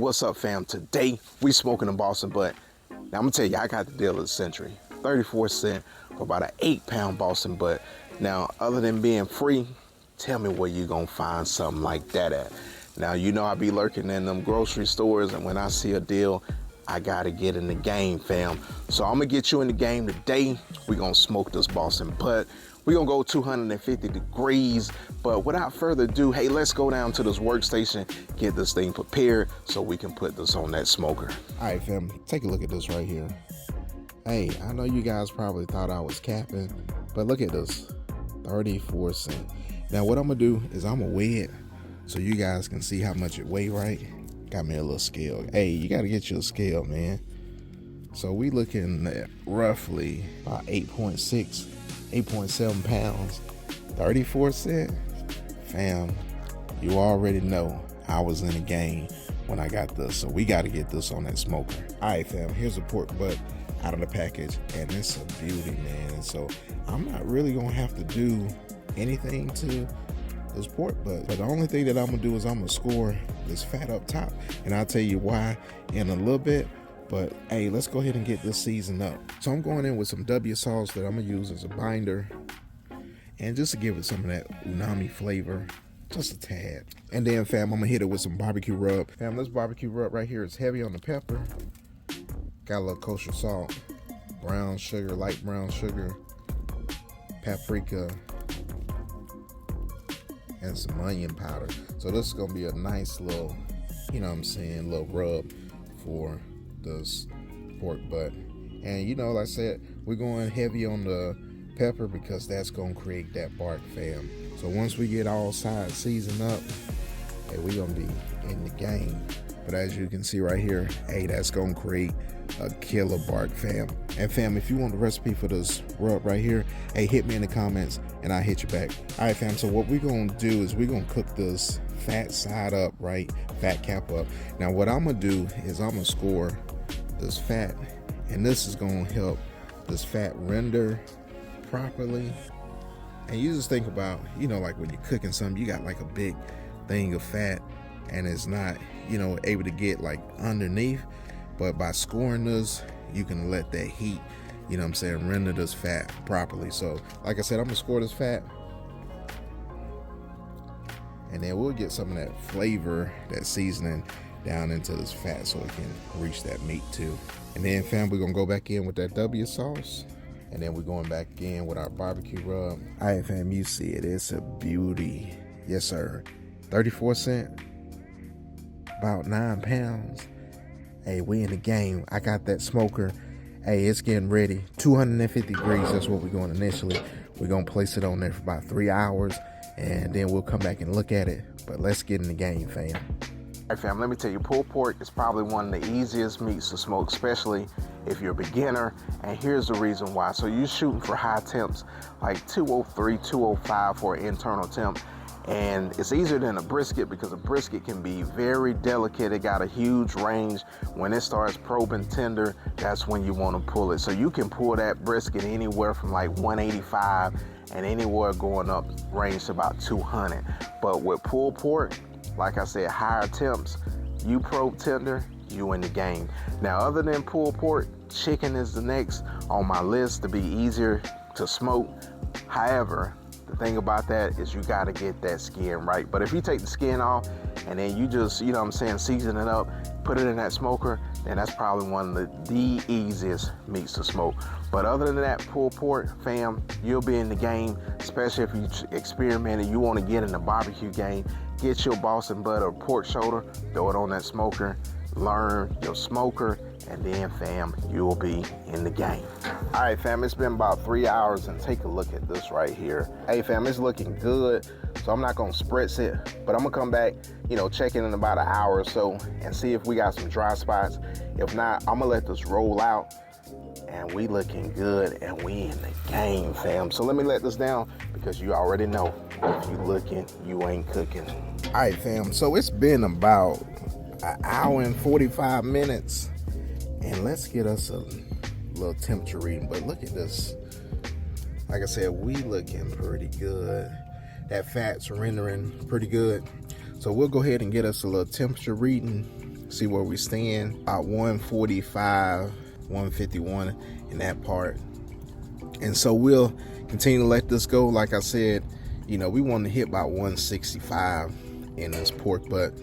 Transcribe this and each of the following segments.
What's up, fam? Today we smoking in Boston, but now I'm gonna tell you, I got the deal of the century. 34 cents for about an 8-pound Boston butt. Now, other than being free, tell me where you gonna find something like that at. Now, you know I be lurking in them grocery stores, and when I see a deal, I gotta get in the game, fam. So I'm gonna get you in the game today. We gonna smoke this Boston butt. We're gonna go 250 degrees, but without further ado, hey, let's go down to this workstation, get this thing prepared so we can put this on that smoker. All right, fam, take a look at this right here. Hey, I know you guys probably thought I was capping, but look at this, 34 cents. Now what I'm gonna do is I'm gonna weigh it so you guys can see how much it weigh, right? Got me a little scale. Hey, you gotta get you a scale, man. So we looking at roughly about 8.7 pounds, 34 cents. Fam, you already know I was in the game when I got this, so we got to get this on that smoker. All right, fam, here's a pork butt out of the package, and it's a beauty, man. So I'm not really gonna have to do anything to this pork butt, but the only thing that I'm gonna do is I'm gonna score this fat up top, and I'll tell you why in a little bit. But hey, let's go ahead and get this seasoned up. So I'm going in with some W sauce that I'm gonna use as a binder, and just to give it some of that umami flavor, just a tad. And then, fam, I'm gonna hit it with some barbecue rub. Fam, this barbecue rub right here is heavy on the pepper. Got a little kosher salt, brown sugar, light brown sugar, paprika, and some onion powder. So this is gonna be a nice little, you know what I'm saying, little rub for this pork butt. And you know, like I said, we're going heavy on the pepper because that's gonna create that bark, fam. So once we get all sides seasoned up, hey, we're gonna be in the game. But as you can see right here, hey, that's gonna create a killer bark, fam. And fam, if you want the recipe for this rub right here, hey, hit me in the comments and I'll hit you back. All right, fam, so what we're gonna do is we're gonna cook this fat side up, right? Fat cap up. Now what I'm gonna do is I'm gonna score this fat, and this is gonna help this fat render properly. And you just think about, you know, like when you're cooking something, you got like a big thing of fat and it's not, you know, able to get like underneath, but by scoring this, you can let that heat, you know what I'm saying, render this fat properly. So like I said, I'm gonna score this fat, and then we'll get some of that flavor, that seasoning down into this fat so it can reach that meat too. And then, fam, we're gonna go back in with that W sauce, and then we're going back in with our barbecue rub. All right, fam, you see it, it's a beauty. Yes, sir. 34 cents, about 9 pounds. Hey, we in the game. I got that smoker. Hey, it's getting ready. 250 degrees, that's what we're going initially. We're gonna place it on there for about 3 hours, and then we'll come back and look at it. But let's get in the game, fam. All right, fam, let me tell you, pulled pork is probably one of the easiest meats to smoke, especially if you're a beginner, and here's the reason why. So you're shooting for high temps, like 203, 205 for an internal temp, and it's easier than a brisket because a brisket can be very delicate. It got a huge range. When it starts probing tender, that's when you want to pull it. So you can pull that brisket anywhere from like 185 and anywhere going up range to about 200. But with pulled pork, like I said, higher temps, you probe tender, you in the game. Now, other than pulled pork, chicken is the next on my list to be easier to smoke. However, the thing about that is you gotta get that skin right. But if you take the skin off and then you just, you know what I'm saying, season it up, put it in that smoker, then that's probably one of the easiest meats to smoke. But other than that, pulled pork, fam, you'll be in the game, especially if you experiment and you wanna get in the barbecue game. Get your Boston butt or pork shoulder, throw it on that smoker, learn your smoker, and then, fam, you'll be in the game. All right, fam, it's been about 3 hours, and take a look at this right here. Hey, fam, it's looking good, so I'm not gonna spritz it, but I'm gonna come back, you know, check in about an hour or so and see if we got some dry spots. If not, I'm gonna let this roll out, and we looking good, and we in the game, fam. So let me let this down, because you already know, if you looking, you ain't cooking. All right, fam, so it's been about an hour and 45 minutes, and let's get us a little temperature reading. But look at this. Like I said, we looking pretty good. That fat's rendering pretty good. So we'll go ahead and get us a little temperature reading, see where we stand. About 145, 151 in that part. And so we'll continue to let this go. Like I said, you know, we want to hit about 165 in this pork butt,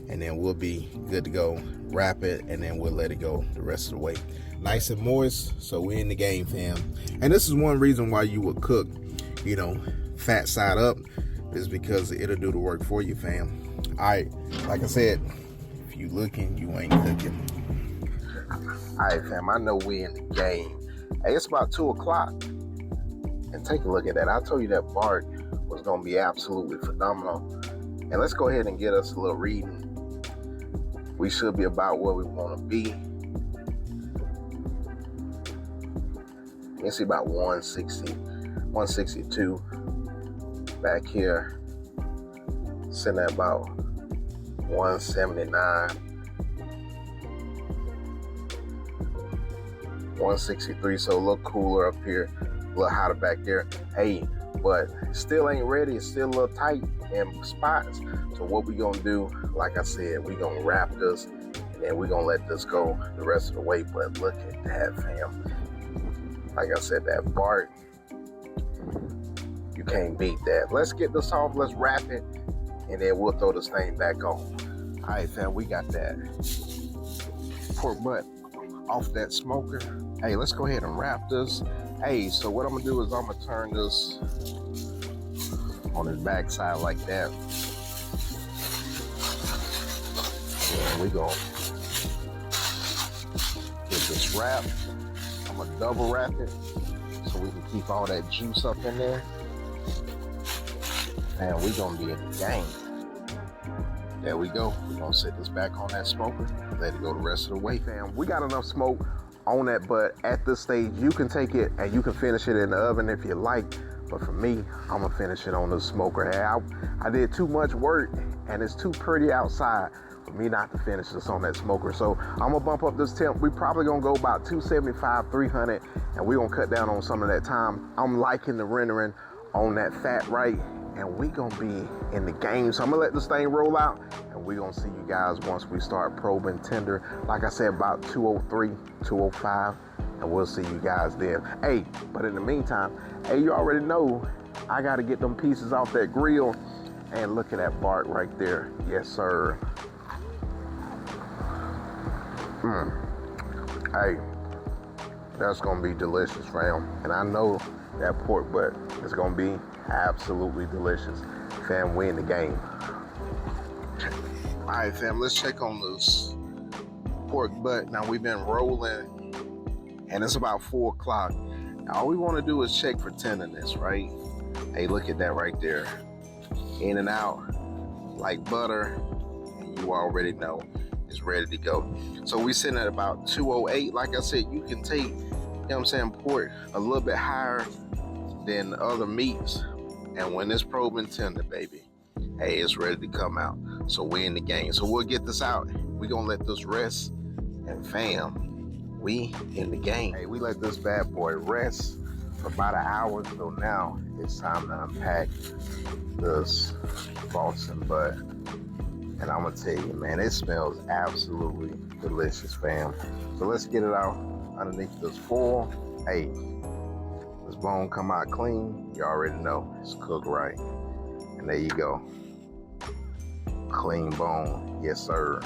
and then we'll be good to go. Wrap it, and then we'll let it go the rest of the way. Nice and moist, so we're in the game, fam. And this is one reason why you would cook, you know, fat side up, is because it'll do the work for you, fam. All right, like I said, if you looking, you ain't cooking. All right, fam, I know we in the game. Hey, it's about 2 o'clock, and take a look at that. I told you that bark was gonna be absolutely phenomenal. And let's go ahead and get us a little reading. We should be about where we want to be. You can see about 160, 162 back here. Sitting at about 179, 163. So a little cooler up here, a little hotter back there. Hey, but still ain't ready. It's still a little tight in spots. So what we gonna do, like I said, we gonna wrap this, and then we gonna let this go the rest of the way. But look at that, fam. Like I said, that bark, you can't beat that. Let's get this off, let's wrap it, and then we'll throw this thing back on. All right, fam, we got that pork butt off that smoker. Hey, let's go ahead and wrap this. Hey, so what I'm gonna do is I'm gonna turn this on his backside like that. And we gonna get this wrapped. I'm gonna double wrap it so we can keep all that juice up in there. And we gonna be in the game. There we go. We're gonna set this back on that smoker and let it go the rest of the way, fam. We got enough smoke on that, but at this stage, you can take it and you can finish it in the oven if you like. But for me, I'm gonna finish it on the smoker. Hey, I did too much work, and it's too pretty outside for me not to finish this on that smoker. So I'm gonna bump up this temp. We probably gonna go about 275, 300, and we gonna cut down on some of that time. I'm liking the rendering on that fat right, and we gonna be in the game. So I'm gonna let this thing roll out, and we gonna see you guys once we start probing tender. Like I said, about 203, 205, and we'll see you guys there. Hey, but in the meantime, hey, you already know I gotta get them pieces off that grill, and look at that bark right there. Yes, sir. Hey, that's gonna be delicious, fam. And I know that pork butt is gonna be absolutely delicious. Fam, we in the game. All right, fam, let's check on this pork butt. Now, we've been rolling, and it's about 4 o'clock. All we want to do is check for tenderness, right? Hey, look at that right there. In and out like butter, and you already know it's ready to go. So we sitting at about 208. Like I said, you can take, you know what I'm saying, pork a little bit higher than other meats, and when it's probing tender, baby, hey, it's ready to come out. So we're in the game. So we'll get this out. We're gonna let this rest, and fam, we in the game. Hey, we let this bad boy rest for about an hour, so now it's time to unpack this Boston butt. And I'm gonna tell you, man, it smells absolutely delicious, fam. So let's get it out underneath this foil. Hey, this bone come out clean. You already know it's cooked right. And there you go. Clean bone, yes sir.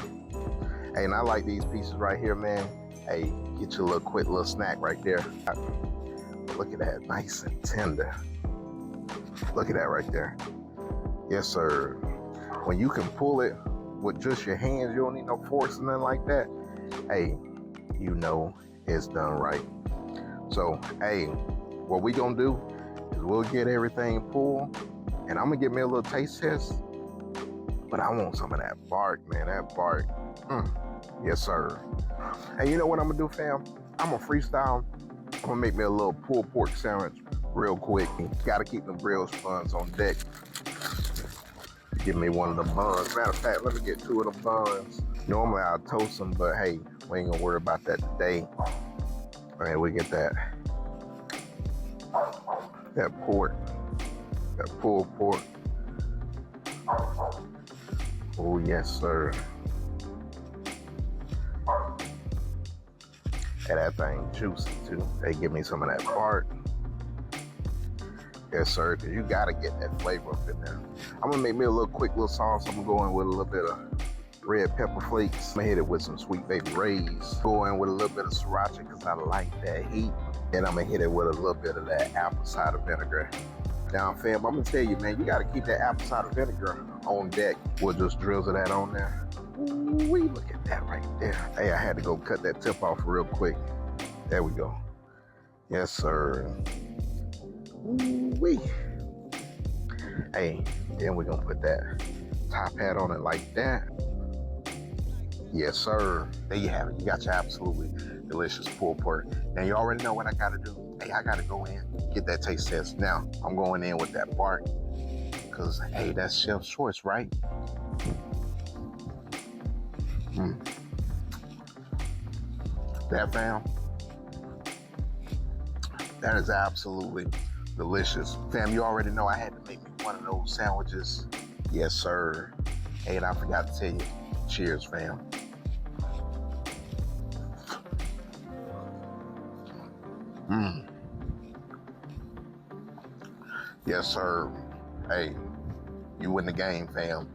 Hey, and I like these pieces right here, man. Hey, get your little quick little snack right there. Look at that, nice and tender. Look at that right there. Yes sir. When you can pull it with just your hands, you don't need no forks and nothing like that. Hey, you know it's done right. So, hey, what we gonna do is we'll get everything pulled, and I'm gonna get me a little taste test. But I want some of that bark, man. That bark. Yes, sir. And you know what I'm gonna do, fam? I'm gonna freestyle. I'm gonna make me a little pulled pork sandwich real quick. Gotta keep them grill buns on deck. Give me one of the buns. Matter of fact, let me get 2 of the buns. Normally I'll toast them, but hey, we ain't gonna worry about that today. All right, we get that pork, that pulled pork. Oh yes, sir. And that thing juicy too. They give me some of that bark. Yes, sir, because you gotta get that flavor up in there. I'm gonna make me a little quick little sauce. I'm gonna go in with a little bit of red pepper flakes. I'm gonna hit it with some Sweet Baby Ray's. Go in with a little bit of sriracha because I like that heat. And I'm gonna hit it with a little bit of that apple cider vinegar. Now, fam, I'm gonna tell you, man, you gotta keep that apple cider vinegar on deck. We'll just drizzle that on there. Ooh, look at that right there. Hey, I had to go cut that tip off real quick. There we go. Yes, sir. Ooh-wee. Hey, then we're gonna put that top hat on it like that. Yes, sir. There you have it. You got your absolutely delicious pulled pork. Now, you already know what I gotta do. Hey, I gotta go in, get that taste test. Now, I'm going in with that bark, because, hey, that's chef's choice, right? That, fam, that is absolutely delicious. Fam, you already know I had to make me one of those sandwiches. Yes, sir. Hey, and I forgot to tell you, cheers, fam. Yes, sir. Hey, you win the game, fam.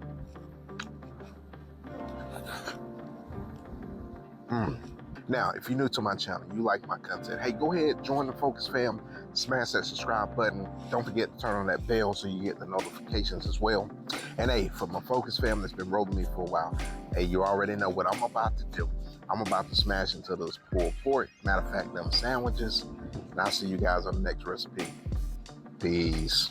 Now, if you're new to my channel, you like my content, hey, go ahead, join the Focus fam, smash that subscribe button. Don't forget to turn on that bell so you get the notifications as well. And hey, for my Focus fam that's been rolling me for a while, hey, you already know what I'm about to do. I'm about to smash into this pulled pork. Matter of fact, them sandwiches. And I'll see you guys on the next recipe. Peace.